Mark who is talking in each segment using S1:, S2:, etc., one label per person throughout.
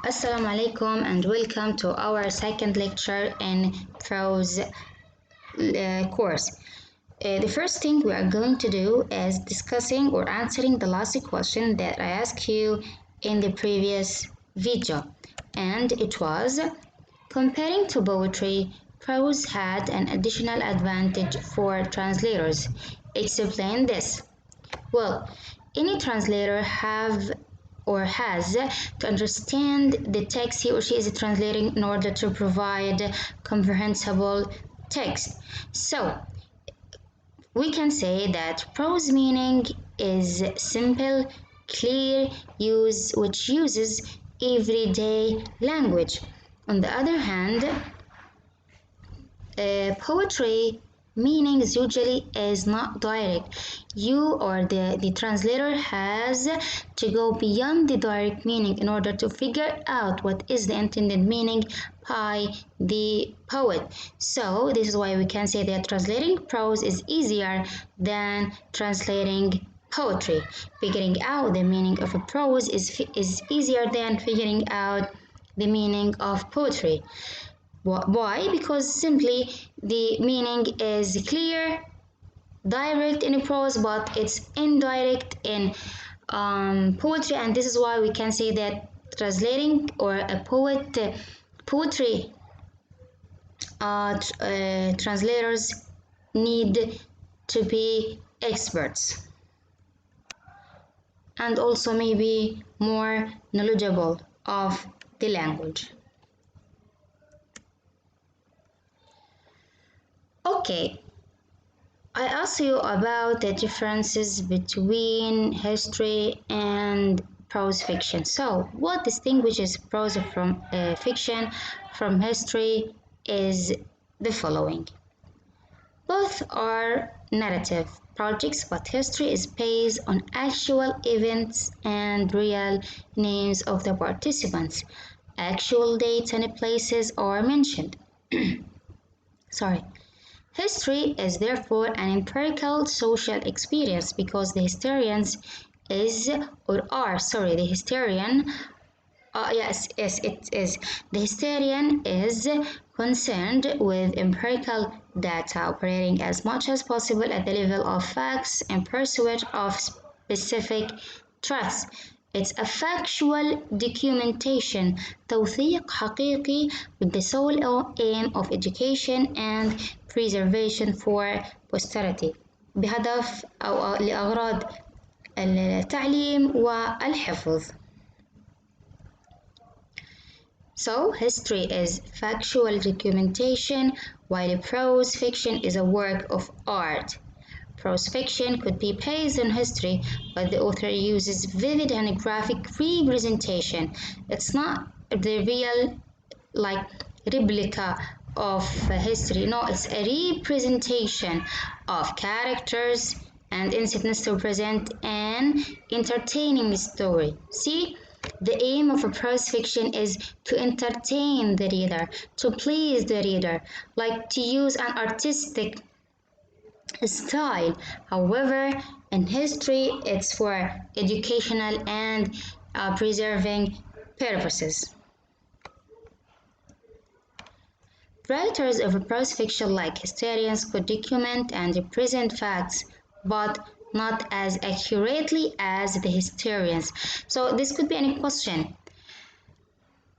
S1: Assalamu alaikum and welcome to our second lecture in Prose course. The first thing we are going to do is discussing or answering the last question that I asked you in the previous video, and it was comparing to poetry, prose had an additional advantage for translators. Explain this. Well, any translator has to understand the text he or she is translating in order to provide comprehensible text. So we can say that prose meaning is simple, clear use which uses everyday language. On the other hand, poetry meanings usually is not direct. You or the translator has to go beyond the direct meaning in order to figure out what is the intended meaning by the poet. So this is why we can say that translating prose is easier than translating poetry. Figuring out the meaning of a prose is easier than figuring out the meaning of poetry. Why? Because simply the meaning is clear, direct in prose, but it's indirect in poetry, and this is why we can say that translating or a poetry translators need to be experts and also maybe more knowledgeable of the language. Okay, I asked you about the differences between history and prose fiction. So, what distinguishes prose from fiction from history is the following. Both are narrative projects, but history is based on actual events and real names of the participants. Actual dates and places are mentioned. History is therefore an empirical social experience because the historian is concerned with empirical data, operating as much as possible at the level of facts in pursuit of specific truths. It's a factual documentation, توثيق حقيقي with the sole aim of education and preservation for posterity بهدف أو لأغراض التعليم والحفظ. So, history is factual documentation, while prose fiction is a work of art. Prose fiction could be based on history, but the author uses vivid and graphic representation. It's not the real, replica of history. No, it's a representation of characters and incidents to present an entertaining story. See? The aim of a prose fiction is to entertain the reader, to please the reader, to use an artistic style. However, in history, it's for educational and preserving purposes. Writers of a prose fiction, like historians, could document and present facts, but not as accurately as the historians. So this could be any question.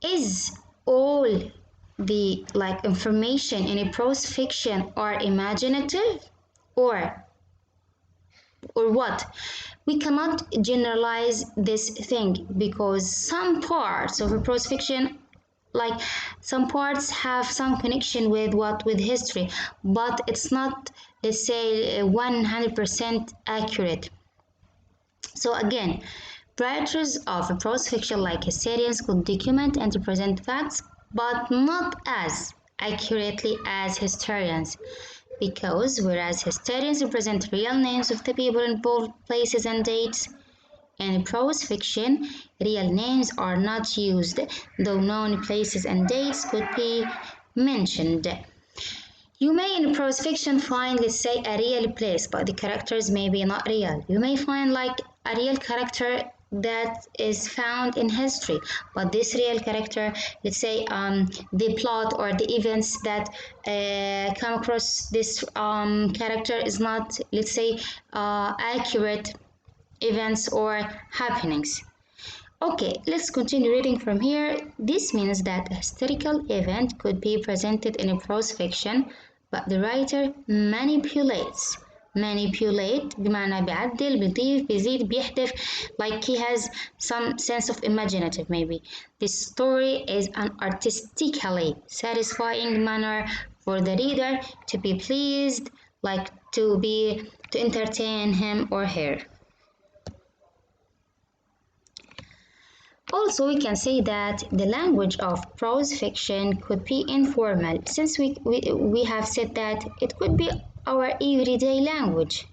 S1: Is all the information in a prose fiction are imaginative or what? We cannot generalize this thing because some parts of a prose fiction, some parts have some connection with history, but it's not, let's say, 100% accurate. So again, writers of a prose fiction like historians could document and present facts, but not as accurately as historians, because whereas historians represent real names of the people involved, places and dates, in prose fiction, real names are not used, though known places and dates could be mentioned. You may in prose fiction find, let's say, a real place, but the characters may be not real. You may find a real character that is found in history, but this real character, let's say the plot or the events that come across this character is not, let's say, accurate events or happenings. Okay, let's continue reading from here. This means that a historical event could be presented in a prose fiction, but the writer manipulates. Manipulate بمعنى بيعدل بيضيف بيزيد بيحذف, like he has some sense of imaginative maybe. This story is an artistically satisfying manner for the reader to be pleased, like to entertain him or her. Also, we can say that the language of prose fiction could be informal, since we have said that it could be our everyday language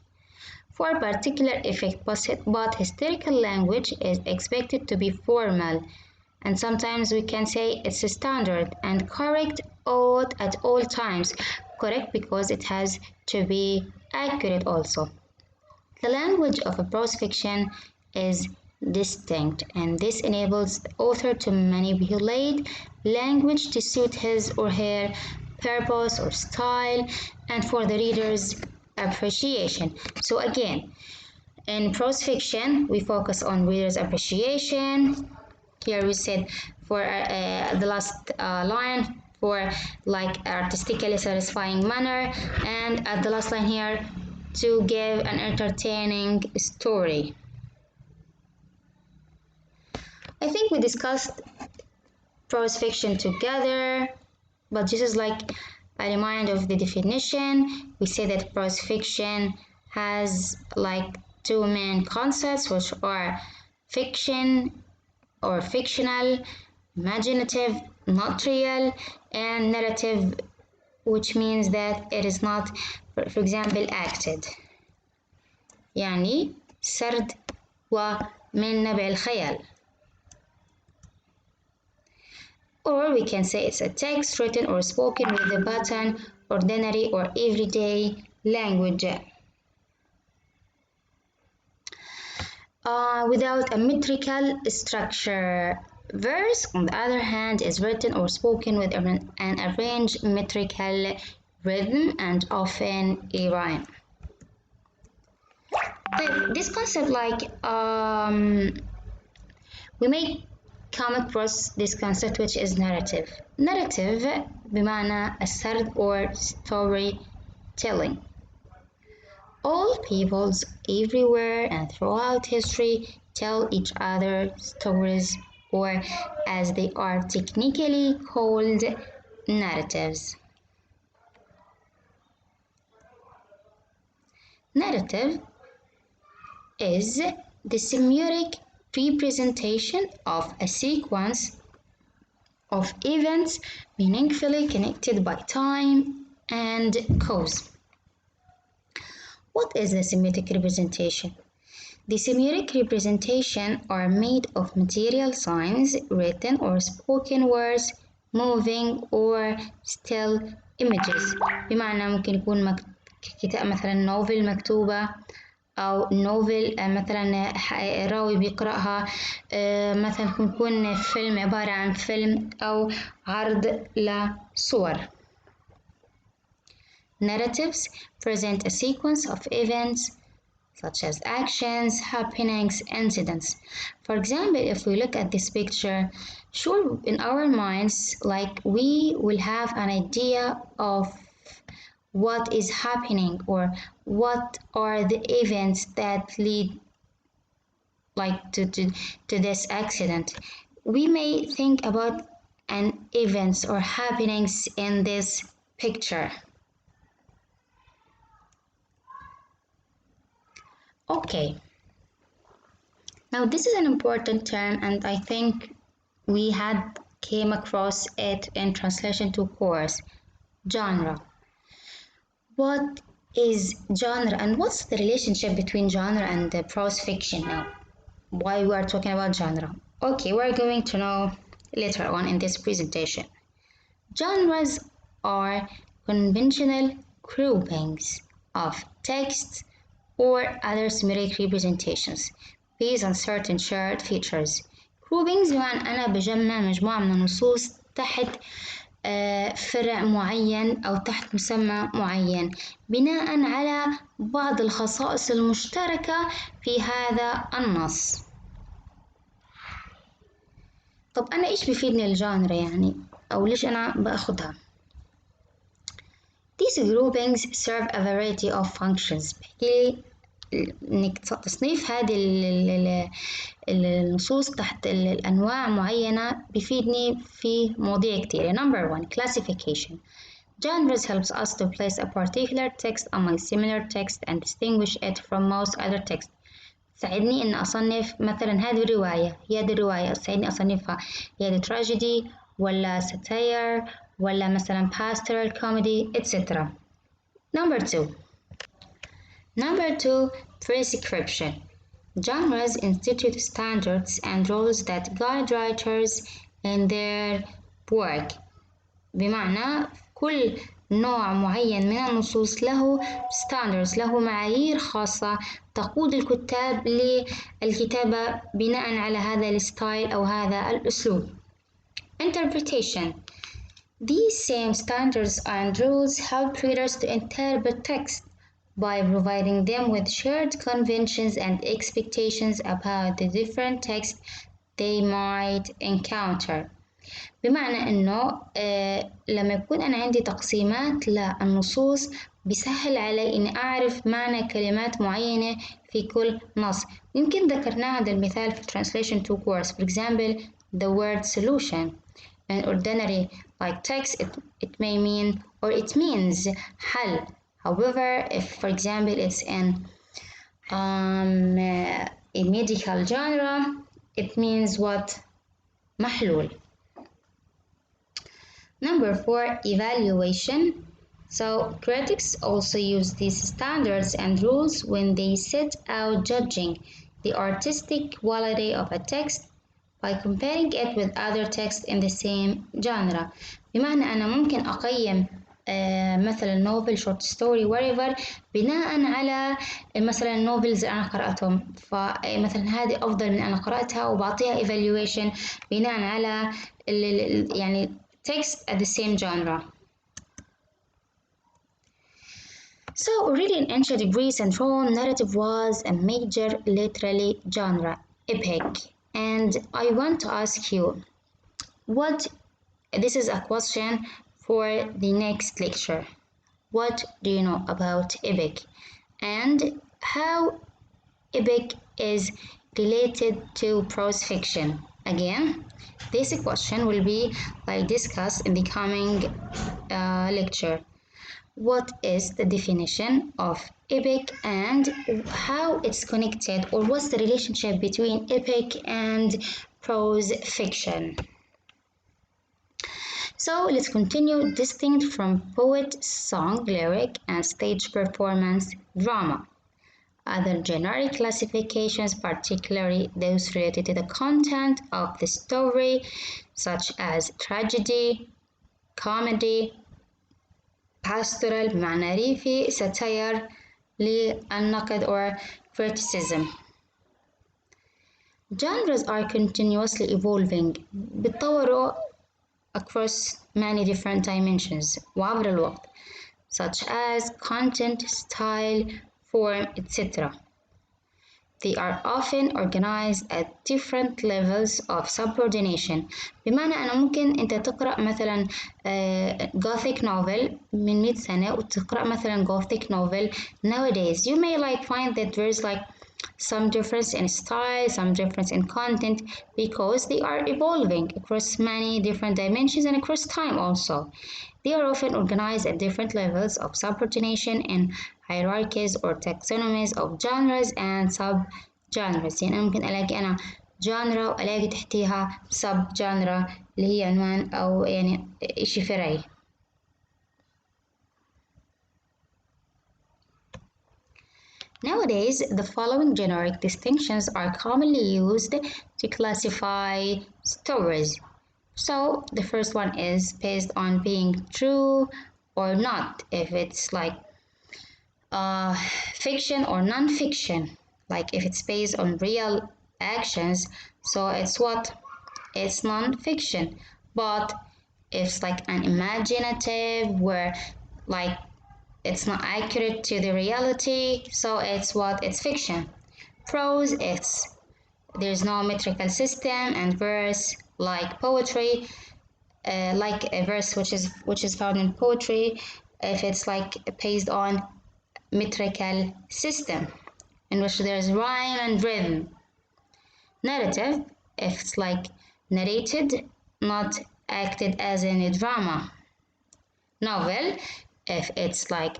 S1: for a particular effect, but historical language is expected to be formal, and sometimes we can say it's a standard and correct at all times. Correct because it has to be accurate also. The language of a prose fiction is distinct, and this enables the author to manipulate language to suit his or her purpose or style and for the reader's appreciation. So again, in prose fiction we focus on reader's appreciation. Here we said for the last line, for like artistically satisfying manner, and at the last line here, to give an entertaining story. I think we discussed prose fiction together, but this is like a reminder of the definition. We say that prose fiction has like two main concepts, which are fiction or fictional, imaginative, not real, and narrative, which means that it is not, for example, acted. يعني سرد ومن نبع الخيال. Or we can say it's a text written or spoken with a pattern, ordinary or everyday language. Without a metrical structure. Verse, on the other hand, is written or spoken with an arranged metrical rhythm and often a rhyme. This concept, like we may come across this concept, which is narrative. Narrative بمعنى السرد or storytelling. All peoples everywhere and throughout history tell each other stories, or as they are technically called, narratives. Narrative is the semiotic representation of a sequence of events meaningfully connected by time and cause. What is the semiotic representation? The semiotic representation are made of material signs, written or spoken words, moving or still images. بمعنى ممكن يكون كتاب مثلا نوفل مكتوبة، أو نوفل مثلا راوي بيقرأها، مثلا يكون فيلم عبارة عن فيلم أو عرض لصور. Narratives present a sequence of events such as actions, happenings, incidents. For example, if we look at this picture, sure, in our minds, like we will have an idea of what is happening or what are the events that lead like to this accident. We may think about an events or happenings in this picture. Okay, now this is an important term, and I think we had came across it in translation to course. Genre. What is genre, and what's the relationship between genre and the prose fiction now? Why we are talking about genre? Okay, we're going to know later on in this presentation. Genres are conventional groupings of texts or other semiotic representations based on certain shared features. groupings بمعنى أنا بجمع مجموعة من النصوص تحت فرع معين أو تحت مسمى معين بناء على بعض الخصائص المشتركة في هذا النص. طب أنا إيش بيفيدني الجانر يعني أو ليش أنا بأخدها؟ These groupings serve a variety of functions. بحكي إنك تصنيف هذه النصوص تحت الأنواع معينة بيفيدني في مواضيع كتيرة. Number 1 classification. Genres helps us to place a particular text among similar text and distinguish it from most other text. تساعدني إن أصنف مثلا هذه الرواية تساعدني أصنفها هي tragedy ولا satire ولا مثلا pastoral comedy etc. Number 2 prescription. Genres institute standards and rules that guide writers in their work. بمعنى كل نوع معين من النصوص له standards له معايير خاصة تقود الكتاب للكتابة بناء على هذا الستايل أو هذا الأسلوب. Interpretation. These same standards and rules help readers to interpret text by providing them with shared conventions and expectations about the different texts they might encounter. بمعنى إنه لما يكون أنا عندي تقسيمات للنصوص بيسهل علي إني أعرف معنى كلمات معينة في كل نص. يمكن ذكرنا هذا المثال في translation to words. For example, the word solution. In ordinary like text, it may mean or it means حل. However, if for example it's in a medical genre, it means what? محلول. Number 4 evaluation. So critics also use these standards and rules when they set out judging the artistic quality of a text by comparing it with other texts in the same genre. بمعنى أنا ممكن أقيم مثلا نوفل شورت ستوري whatever بناء على مثلا النوفلز أنا قرأتهم فمثلا هذه أفضل من أنا قرأتها وبعطيها evaluation بناء على يعني text at the same genre. So already in ancient Greece and Rome, narrative was a major literary genre, epic. And I want to ask you, this is a question for the next lecture. What do you know about epic? And how epic is related to prose fiction? Again, this question will be discussed in the coming lecture. What is the definition of epic and how it's connected, or what's the relationship between epic and prose fiction? So let's continue. Distinct from poet, song, lyric, and stage performance, drama. Other generic classifications, particularly those related to the content of the story, such as tragedy, comedy, pastoral بمعنى ريفي, satire للنقد or criticism. Genres are continuously evolving بيتطوروا across many different dimensions وعبر الوقت, such as content, style, form, etc. They are often organized at different levels of subordination. بمعنى أنا ممكن أنت تقرأ مثلا Gothic novel من 100 سنة وتقرأ مثلا Gothic novel nowadays. You may find that there's some difference in style, some difference in content because they are evolving across many different dimensions and across time also. They are often organized at different levels of subordination in hierarchies or taxonomies of genres and sub-genres. يعني ممكن ألاقي أنا genre وألاقي تحتيها sub-genre اللي هي عنوان أو يعني إشي فرعي. Nowadays, the following generic distinctions are commonly used to classify stories. So the first one is based on being true or not, if it's fiction or non-fiction. Like if it's based on real actions, so it's what? It's non-fiction. But if it's like an imaginative where like it's not accurate to the reality, so it's what? It's fiction. Prose, there's no metrical system, and verse like poetry, like a verse which is found in poetry, if it's like based on metrical system in which there's rhyme and rhythm. Narrative, if it's like narrated, not acted as in a drama. Novel, if it's like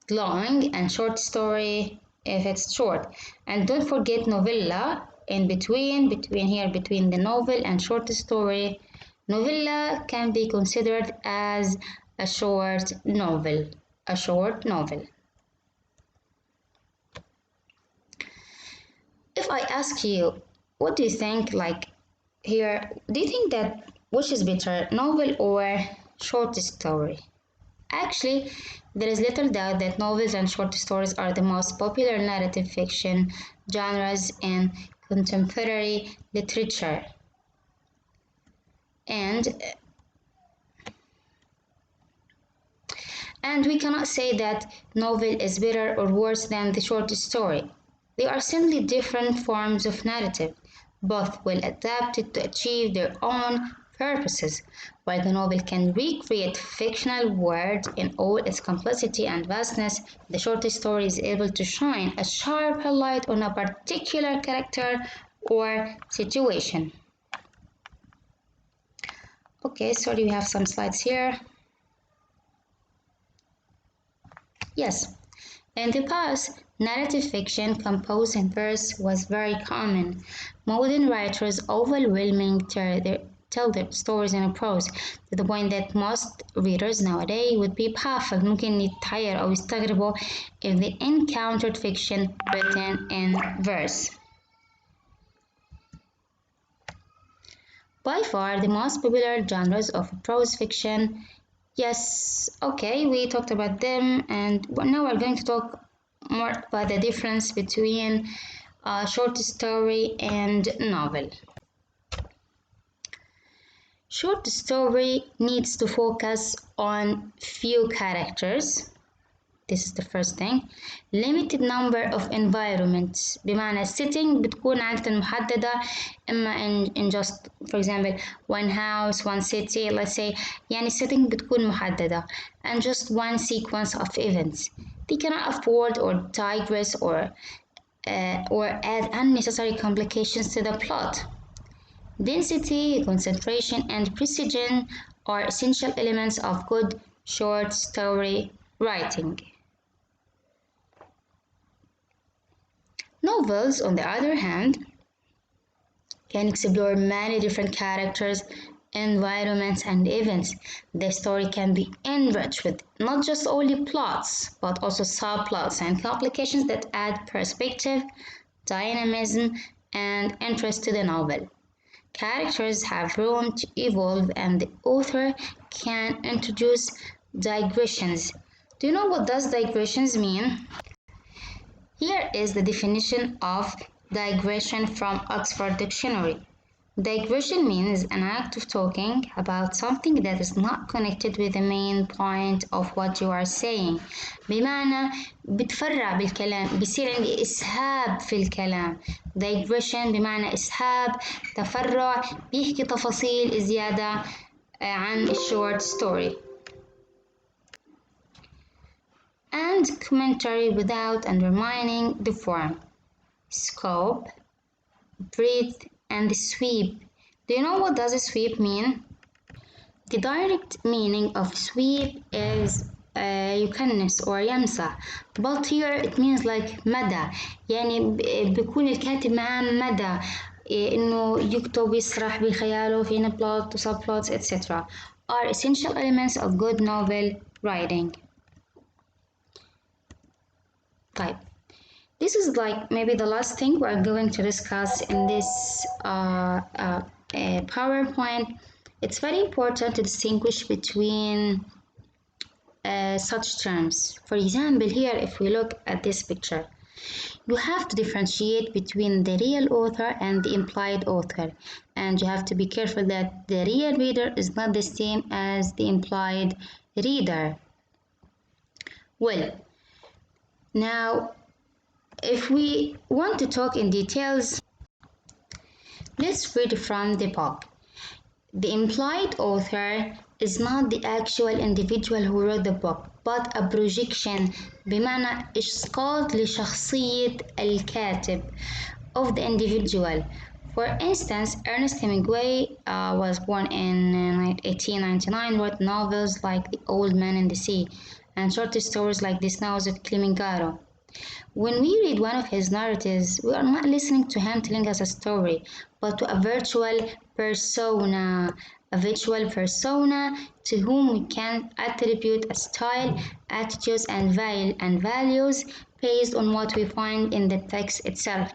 S1: long, and short story if it's short. And don't forget novella in between the novel and short story. Novella can be considered as a short novel. If I ask you, what do you think, like here, do you think that which is better, novel or short story? Actually, there is little doubt that novels and short stories are the most popular narrative fiction genres in contemporary literature. And we cannot say that novel is better or worse than the short story. They are simply different forms of narrative, both well adapted to achieve their own purposes. While the novel can recreate fictional world in all its complexity and vastness, the short story is able to shine a sharper light on a particular character or situation. Okay, sorry, we have some slides here. Yes, in the past, narrative fiction composed in verse was very common. Modern writers overwhelmingly tell their stories in prose to the point that most readers nowadays would be baffled ممكن يتحير أو يستغربوا if they encountered fiction written in verse. By far the most popular genres of prose fiction. Yes, okay, we talked about them, and now we're going to talk more about the difference between short story and novel. Short story needs to focus on few characters. This is the first thing. Limited number of environments. بمعنى setting بتكون عادة محددة إما in just for example one house, one city, let's say يعني setting بتكون محددة and just one sequence of events. They cannot afford or digress or add unnecessary complications to the plot. Density, concentration, and precision are essential elements of good short story writing. Novels, on the other hand, can explore many different characters, environments, and events. The story can be enriched with not just only plots, but also subplots and complications that add perspective, dynamism, and interest to the novel. Characters have room to evolve, and the author can introduce digressions. Do you know what does digressions mean? Here is the definition of digression from Oxford Dictionary. Digression means an act of talking about something that is not connected with the main point of what you are saying. بمعنى بتفرع بالكلام، بيصير عندي إسهاب في الكلام. Digression بمعنى إسهاب، تفرع، بيحكي تفاصيل زيادة عن short story. And commentary without undermining the form. Scope, breadth, and sweep. Do you know what does a sweep mean? The direct meaning of sweep is يكنس or يمسح, but here it means like مدى. يعني بيكون الكاتب معاه مدى إنه يكتب يسرح بخياله في plot, subplots, etc. are essential elements of good novel writing. Type. This is like maybe the last thing we're going to discuss in this PowerPoint. It's very important to distinguish between such terms. For example, here if we look at this picture, You have to differentiate between the real author and the implied author, and you have to be careful that the real reader is not the same as the implied reader. Well, now if we want to talk in details, let's read from the book. The implied author is not the actual individual who wrote the book, but a projection، بمعنى إسقاط لشخصية الكاتب of the individual. For instance, Ernest Hemingway was born in 1899, wrote novels like The Old Man and the Sea, and short stories like The Snows of Kilimanjaro. When we read one of his narratives, we are not listening to him telling us a story, but to a virtual persona to whom we can attribute a style, attitudes, and values based on what we find in the text itself.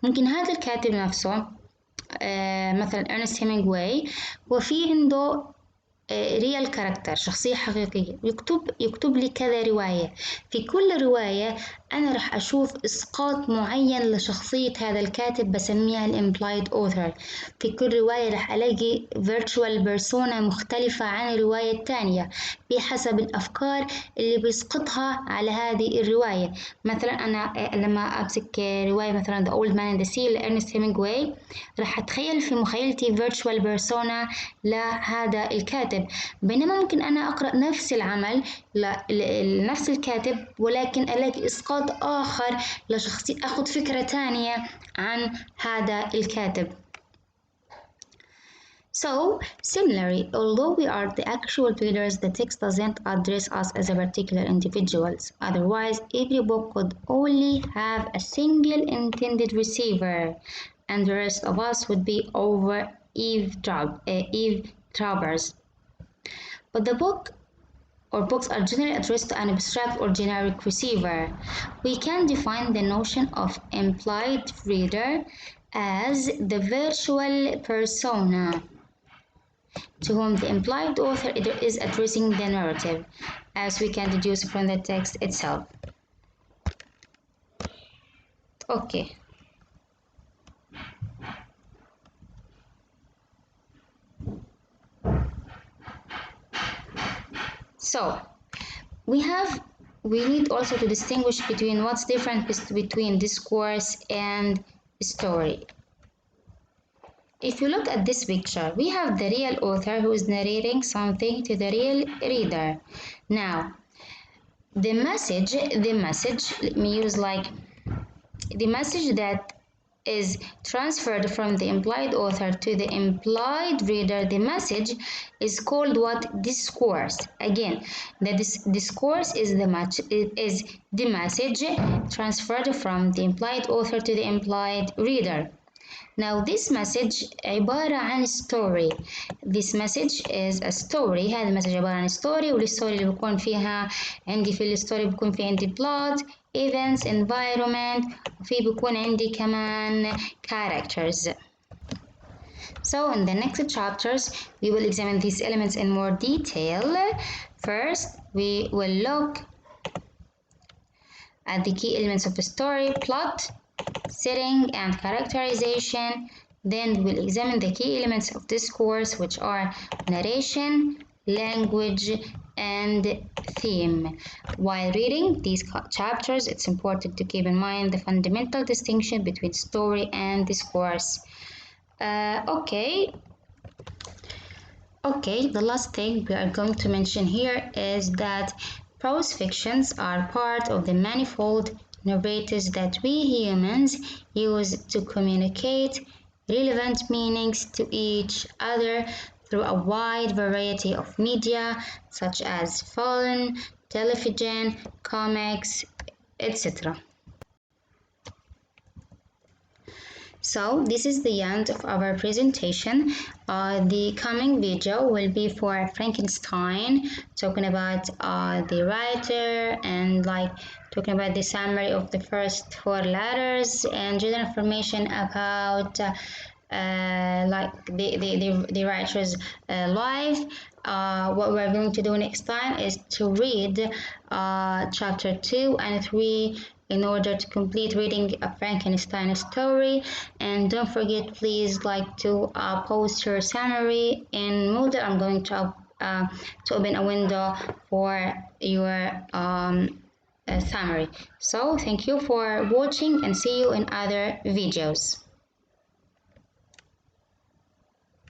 S1: ممكن هذا الكاتب نفسه مثلا إرنست هيمنغواي وفي عنده ريال كاركتر، شخصية حقيقية، يكتب لي كذا رواية. في كل رواية أنا رح أشوف إسقاط معين لشخصية هذا الكاتب بسميها الإمبلايد أوثر. في كل رواية رح ألاقي virtual persona مختلفة عن الرواية الثانية بحسب الأفكار اللي بيسقطها على هذه الرواية. مثلا أنا لما أمسك رواية مثلا The Old Man and the Sea لإرنست هيمنغواي رح أتخيل في مخيلتي virtual persona لهذا الكاتب، بينما ممكن أنا أقرأ نفس العمل لنفس الكاتب ولكن ألاقي إسقاط آخر لشخصية، أخذ فكرة تانية عن هذا الكاتب. So, similarly, although we are the actual readers, the text doesn't address us as a particular individuals. Otherwise, every book could only have a single intended receiver, and the rest of us would be eavesdroppers. But the book or books are generally addressed to an abstract or generic receiver. We can define the notion of implied reader as the virtual persona to whom the implied author is addressing the narrative, as we can deduce from the text itself. Okay. So, we need also to distinguish between what's different between discourse and story. If you look at this picture, we have the real author who is narrating something to the real reader. Now, the message, let me use like the message that is transferred from the implied author to the implied reader, the message is called what? Discourse. Again, the discourse is the message transferred from the implied author to the implied reader. Now this message عبارة عن story. This message is a story. هذا المسج عبارة عن story، والستوري اللي بيكون فيها عندي في الستوري بيكون في عندي plot, events, environment، وفي بيكون عندي كمان characters. So in the next chapters we will examine these elements in more detail. First we will look at the key elements of the story: plot, setting, and characterization. Then we'll examine the key elements of discourse, which are narration, language, and theme. While reading these chapters, it's important to keep in mind the fundamental distinction between story and discourse. Okay, the last thing we are going to mention here is that prose fictions are part of the manifold narratives that we humans use to communicate relevant meanings to each other through a wide variety of media such as film, television, comics, etc. So this is the end of our presentation. The coming video will be for Frankenstein, talking about the writer and like talking about the summary of the first 4 letters and general information about like the writer's life. What we're going to do next time is to read chapter 2 and 3 in order to complete reading a Frankenstein story. And don't forget, please, like to post your summary in Moodle. I'm going to open a window for your summary. So thank you for watching and see you in other videos.